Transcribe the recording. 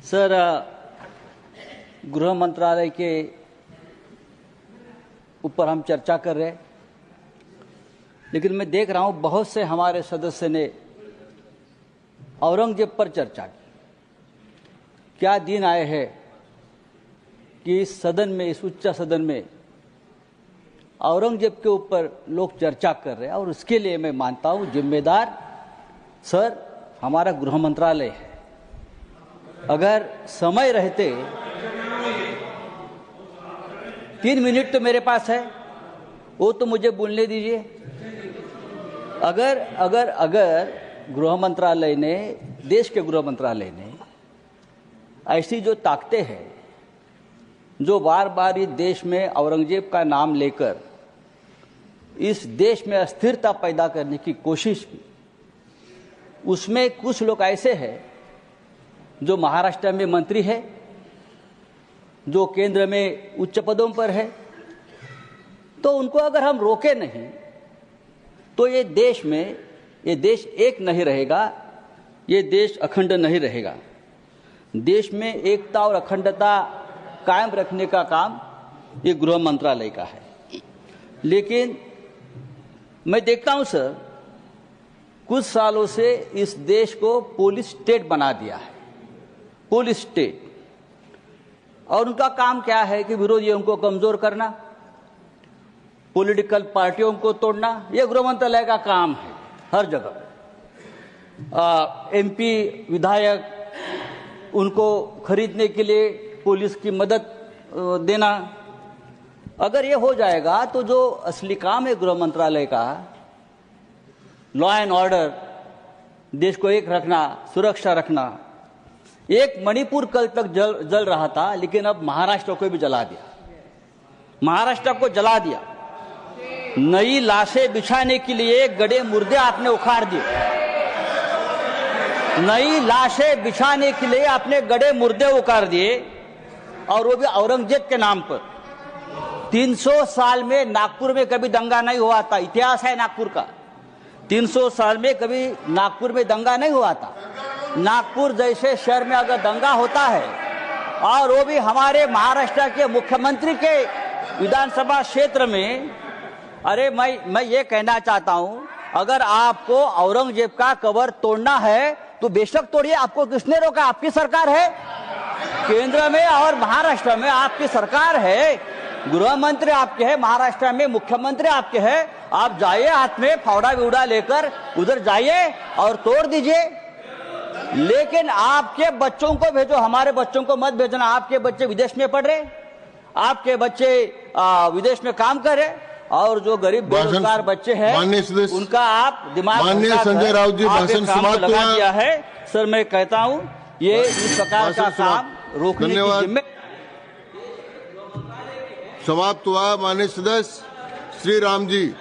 Sir, गृह मंत्रालय के ऊपर हम चर्चा कर रहे हैं, लेकिन मैं देख रहा हूं बहुत से हमारे सदस्य ने औरंगजेब पर चर्चा की। क्या दिन आए हैं कि इस सदन में, इस उच्च सदन में औरंगजेब के ऊपर लोग चर्चा कर रहे हैं, और उसके लिए मैं मानता हूं जिम्मेदार सर हमारा गृह मंत्रालय है। अगर समय रहते 3 मिनट तो मेरे पास है, वो तो मुझे बोलने दीजिए। अगर गृह मंत्रालय ने, देश के गृह मंत्रालय ने ऐसी जो ताकतें हैं, जो बार बार इस देश में औरंगजेब का नाम लेकर इस देश में अस्थिरता पैदा करने की कोशिश की, उसमें कुछ लोग ऐसे हैं जो महाराष्ट्र में मंत्री है, जो केंद्र में उच्च पदों पर है, तो उनको अगर हम रोके नहीं तो ये देश एक नहीं रहेगा, ये देश अखंड नहीं रहेगा। देश में एकता और अखंडता कायम रखने का काम ये गृह मंत्रालय का है। लेकिन मैं देखता हूं सर, कुछ सालों से इस देश को पुलिस स्टेट बना दिया है, पुलिस स्टेट। और उनका काम क्या है कि विरोधियों को कमजोर करना, पॉलिटिकल पार्टियों को तोड़ना, यह गृह मंत्रालय का काम है हर जगह। एमपी विधायक, उनको खरीदने के लिए पुलिस की मदद देना। अगर ये हो जाएगा तो जो असली काम है गृह मंत्रालय का, लॉ एंड ऑर्डर, देश को एक रखना, सुरक्षा रखना। एक मणिपुर कल तक जल रहा था, लेकिन अब महाराष्ट्र को भी जला दिया, महाराष्ट्र को जला दिया। नई लाशें बिछाने के लिए गड़े मुर्दे आपने उखाड़ दिए, नई लाशें बिछाने के लिए आपने गड़े मुर्दे उखाड़ दिए, और वो भी औरंगजेब के नाम पर। 300 साल में नागपुर में कभी दंगा नहीं हुआ था, इतिहास है नागपुर का। 300 साल में कभी नागपुर में दंगा नहीं हुआ था। नागपुर जैसे शहर में अगर दंगा होता है, और वो भी हमारे महाराष्ट्र के मुख्यमंत्री के विधानसभा क्षेत्र में, अरे मैं ये कहना चाहता हूं, अगर आपको औरंगजेब का कबर तोड़ना है तो बेशक तोड़िए, आपको किसने रोका? आपकी सरकार है, केंद्र में और महाराष्ट्र में आपकी सरकार है, गृह मंत्री आपके हैं, महाराष्ट्र में मुख्यमंत्री आपके हैं। आप जाइए, हाथ में फावड़ा विवड़ा लेकर उधर जाइए और तोड़ दीजिए। लेकिन आपके बच्चों को भेजो, हमारे बच्चों को मत भेजना। आपके बच्चे विदेश में पढ़ रहे, आपके बच्चे विदेश में काम कर रहे, और जो गरीब बेरोजगार बच्चे हैं उनका आप दिमाग संजय राउत जी भाषण समाप्त लगा दिया है। सर, मैं कहता हूं ये इस प्रकार का काम रोकने की जिम्मेदारी समाप्त हुआ। माननीय सदस्य श्री राम जी,